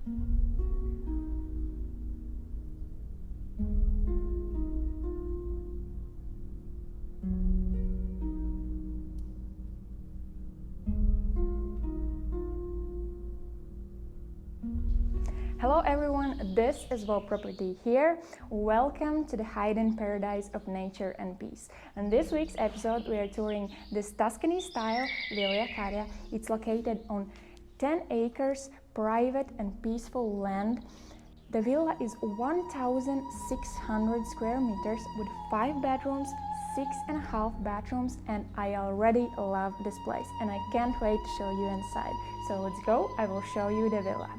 Hello everyone, this is Villa Property here. Welcome to the hidden paradise of nature and peace. In this week's episode we are touring this Tuscany style Villa Karya. It's located on 10 acres private and peaceful land. The villa is 1,600 square meters with 5 bedrooms, 6.5 bathrooms, and I already love this place and I can't wait to show you inside. So let's go, I will show you the villa.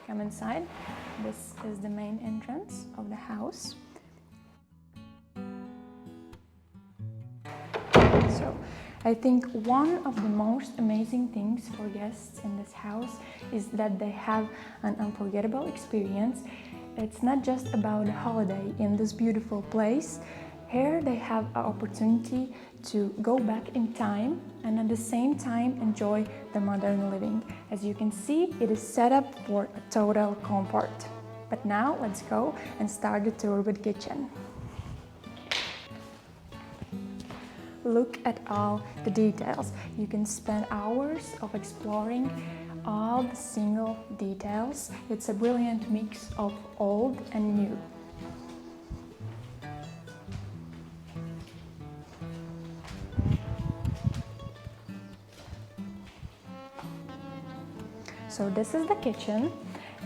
Come inside. This is the main entrance of the house. So I think one of the most amazing things for guests in this house is that they have an unforgettable experience. It's not just about a holiday in this beautiful place. Here they have an opportunity to go back in time and at the same time enjoy the modern living. As you can see, it is set up for a total comfort. But now let's go and start the tour with kitchen. Look at all the details. You can spend hours of exploring all the single details. It's a brilliant mix of old and new. So this is the kitchen.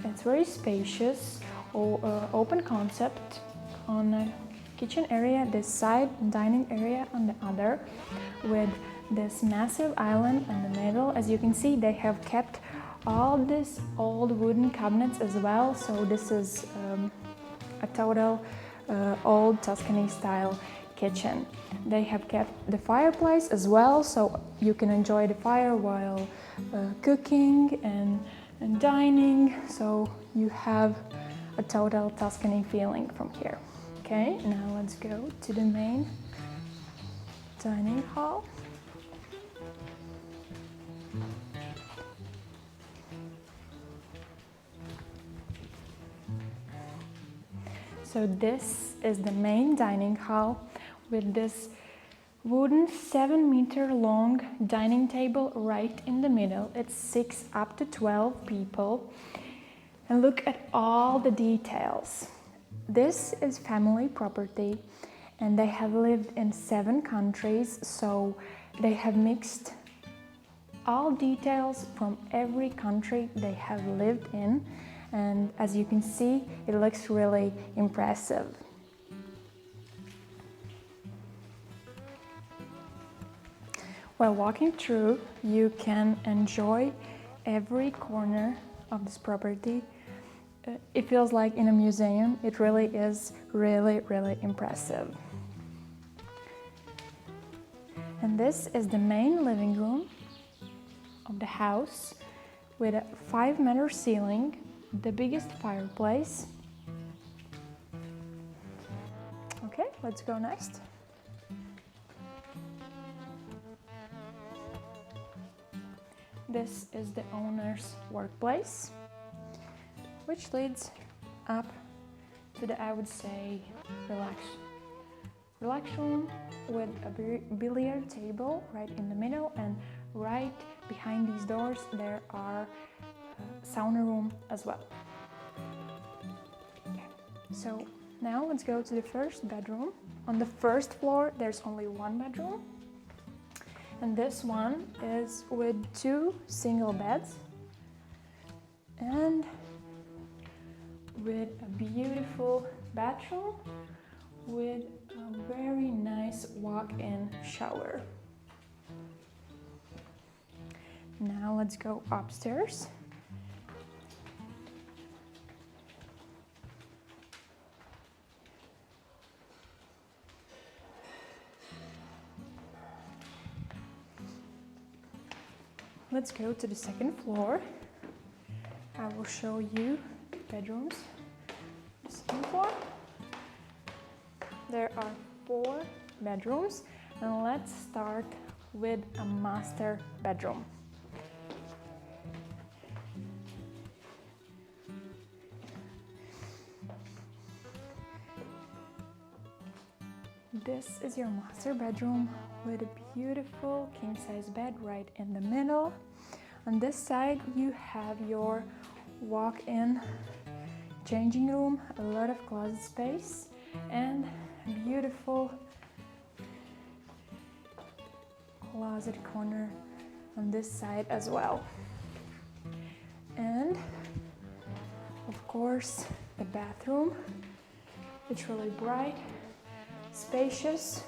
It's very spacious, open concept. On the kitchen area this side, dining area on the other, with this massive island in the middle. As you can see, they have kept all these old wooden cabinets as well. So this is a total old Tuscany style kitchen. They have kept the fireplace as well, so you can enjoy the fire while cooking and dining. So you have a total Tuscany feeling from here. Okay, now let's go to the main dining hall. So this is the main dining hall with this wooden 7-meter long dining table right in the middle. It sits up to 12 people. And look at all the details. This is family property and they have lived in 7 countries, so they have mixed all details from every country they have lived in. And as you can see, it looks really impressive. While walking through, you can enjoy every corner of this property. It feels like in a museum. It really is really impressive. And this is the main living room of the house with a 5-meter ceiling, the biggest fireplace. Okay, let's go next. This is the owner's workplace, which leads up to the, I would say, relax room with a billiard table right in the middle, and right behind these doors there are sauna room as well. Okay. So now let's go to the first bedroom. On the first floor there's only 1 bedroom, And this one is with 2 single beds and with a beautiful bathroom with a very nice walk-in shower. Now let's go upstairs. Let's go to the second floor. I will show you bedrooms. The second floor. There are 4 bedrooms, and let's start with a master bedroom. This is your master bedroom with a beautiful king-size bed right in the middle. On this side you have your walk-in changing room, a lot of closet space, and a beautiful closet corner on this side as well. And of course the bathroom. It's really bright, spacious,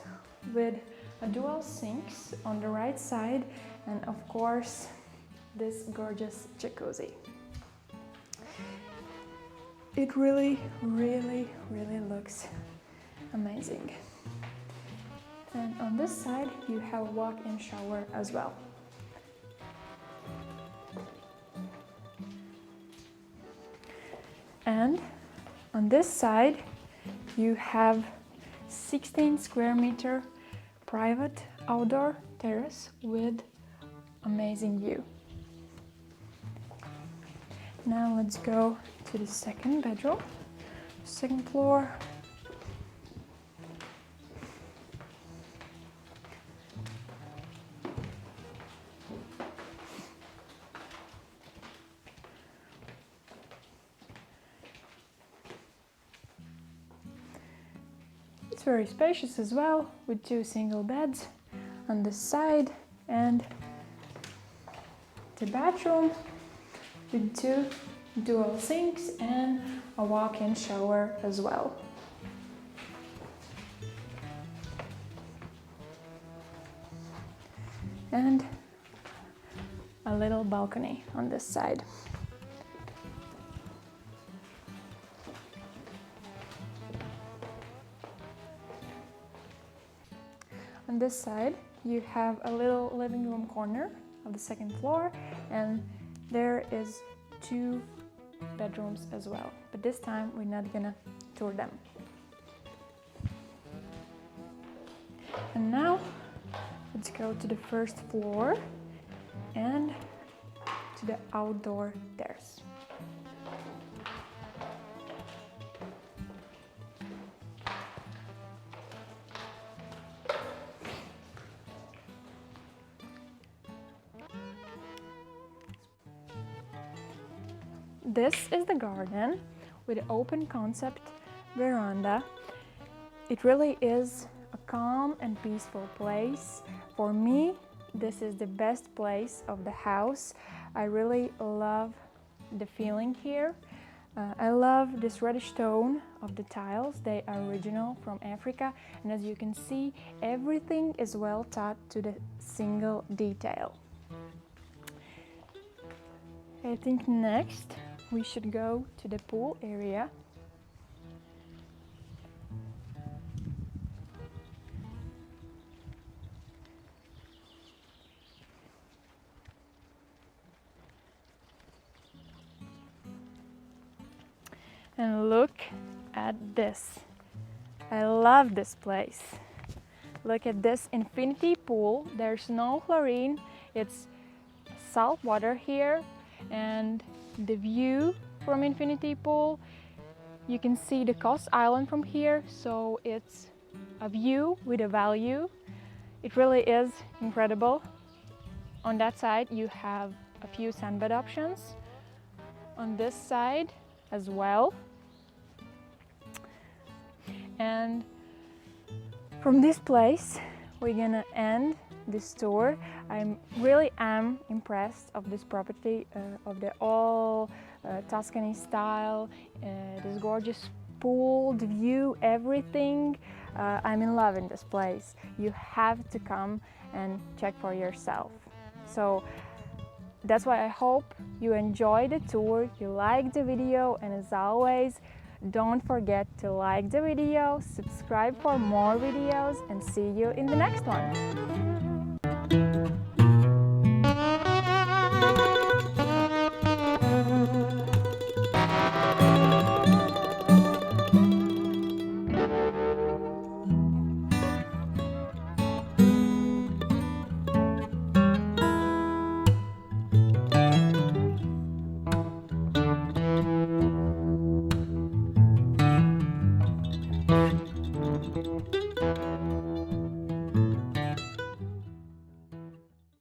with a dual sinks on the right side, and of course this gorgeous jacuzzi. It really looks amazing. And on this side you have a walk-in shower as well. And on this side you have 16 square meter private outdoor terrace with amazing view. Now let's go to the second bedroom, second floor. It's very spacious as well, with 2 single beds on the side, and the bathroom with 2 dual sinks and a walk-in shower as well. And a little balcony on this side. On this side you have a little living room corner of the second floor, and there is 2 bedrooms as well, but this time we're not gonna tour them. And now let's go to the first floor and to the outdoor terrace. This is the garden with an open concept veranda. It really is a calm and peaceful place. For me, this is the best place of the house. I really love the feeling here. I love this reddish tone of the tiles. They are original from Africa, and as you can see, everything is well thought to the single detail. I think next we should go to the pool area. And look at this. I love this place. Look at this infinity pool. There's no chlorine. It's salt water here, and the view from infinity pool, you can see the Coast Island from here, so it's a view with a value. It really is incredible. On that side you have a few sunbed options. On this side as well. And from this place we're gonna end this tour. I really am impressed of this property, of the all Tuscany style, this gorgeous pool, the view, everything. I'm in love in this place. You have to come and check for yourself. So that's why I hope you enjoy the tour, you like the video, and as always, don't forget to like the video, subscribe for more videos, and see you in the next one.